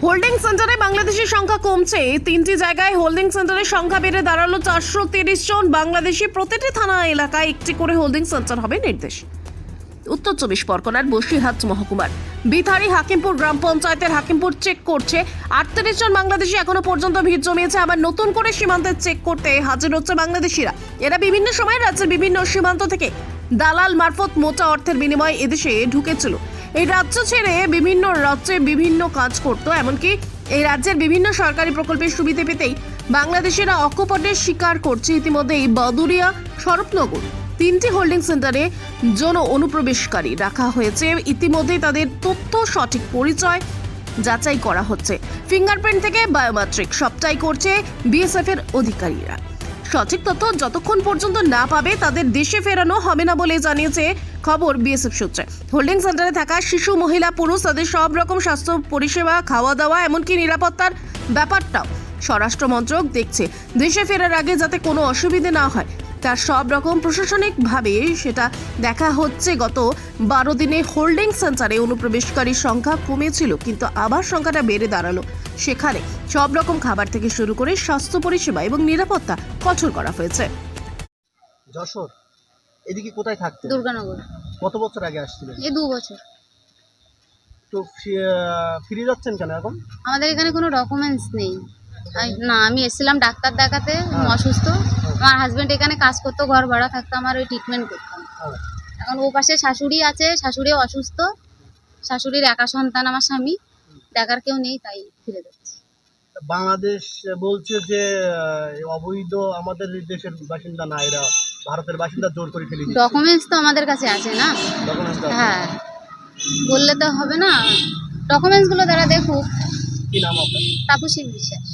Holding সেন্টারে বাংলাদেশের সংখ্যা কমছে। 3টি জায়গায় হোল্ডিং সেন্টারের সংখ্যা বেড়ে দাঁড়ালো 430 জন বাংলাদেশি। প্রতিটি থানা এলাকায় একটি করে হোল্ডিং সেন্টার হবে নির্দেশ। উত্তর 24 পরগনার বসিরহাট মহকুমার বিথারি হাকিমপুর গ্রাম পঞ্চায়েতের হাকিমপুর চেক করছে 38 জন বাংলাদেশি। এখনো পর্যন্ত ভিড় জমিয়েছে। আবার নতুন করে সীমান্তে চেক করতে হাজির হচ্ছে বাংলাদেশিরা। এরা বিভিন্ন সময় রাজ্যের বিভিন্ন সীমান্ত থেকে দালাল মারফত মোটা অর্থের বিনিময়ে এদেশে ঢুকেছিল। এই রাজ্য ছেড়ে বিভিন্ন রাজ্যে বিভিন্ন কাজ করত। এমনকি এই রাজ্যের বিভিন্ন সরকারি প্রকল্পের সুবিধা পেতেই বাংলাদেশিরা অকুপাটের শিকার করছে। ইতিমধ্যেই বাদুরিয়া, স্বরূপনগর 3টি হোল্ডিং সেন্টারে জন অনুপ্রবেশকারী রাখা হয়েছে। ইতিমধ্যেই তাদের তথ্য সঠিক পরিচয় যাচাই করা হচ্ছে। ফিঙ্গারপ্রিন্ট থেকে বায়োমেট্রিক সবটাই করছে বিএসএফ এর অধিকারীরা। সঠিক তথ্য যতক্ষণ পর্যন্ত না পাবে তাদের দেশে ফেরানো হবে না বলে জানিয়েছে খবর বিএসএফ সূত্রে। হোল্ডিং সেন্টারে থাকা শিশু, মহিলা, পুরুষ তাদের সব রকম স্বাস্থ্য পরিষেবা, খাওয়া দাওয়া, এমনকি নিরাপত্তার ব্যাপারটাও স্বরাষ্ট্র মন্ত্রক দেখছে। দেশে ফেরার আগে যাতে কোনো অসুবিধে না হয় তার সব রকম প্রশাসনিকভাবে সেটা দেখা হচ্ছে। গত 12 দিনে হোল্ডিং সেন্টারে অনুপ্রবেশকারীর সংখ্যা কমেছিল, কিন্তু আবার সংখ্যাটা বেড়ে দাঁড়ালো। সেখানে সব রকম খাবার থেকে শুরু করে স্বাস্থ্য পরিষেবা এবং নিরাপত্তা কঠোর করা হয়েছে। যশোর এদিকে কোথায় থাকতেন? দুর্গানগর। কত বছর আগে আসছিলেন? এই 2 বছর। তো ফিরে যাচ্ছেন কেন এখন? আমাদের এখানে কোনো ডকুমেন্টস নেই। না, আমি এসেছিলাম ডাক্তার দেখাতে, আমি অসুস্থ। আমার হাজবেন্ড এখানে কাজ করতো, ঘর ভাড়া থাকতো, আমার ওই ট্রিটমেন্ট করতাম। এখন ও পাশে শাশুড়ি আছে, শাশুড়িও অসুস্থ। শাশুড়ির একা সন্তান আমার স্বামী, দেখার কেউ নেই, তাই ফিরে যাচ্ছি। বাংলাদেশ বলছে যে অবৈধ আমাদের দেশের বাসিন্দা না, এরা ভারতের বাসিন্দা, জোর করে ফেলে দিচ্ছে। ডকুমেন্টস তো আমাদের কাছে আছে না? ডকুমেন্টস হ্যাঁ, বললে তো হবে না। ডকুমেন্টসগুলো তারা দেখুক। কি নাম আপনার? তাপসী বিশ্বাস।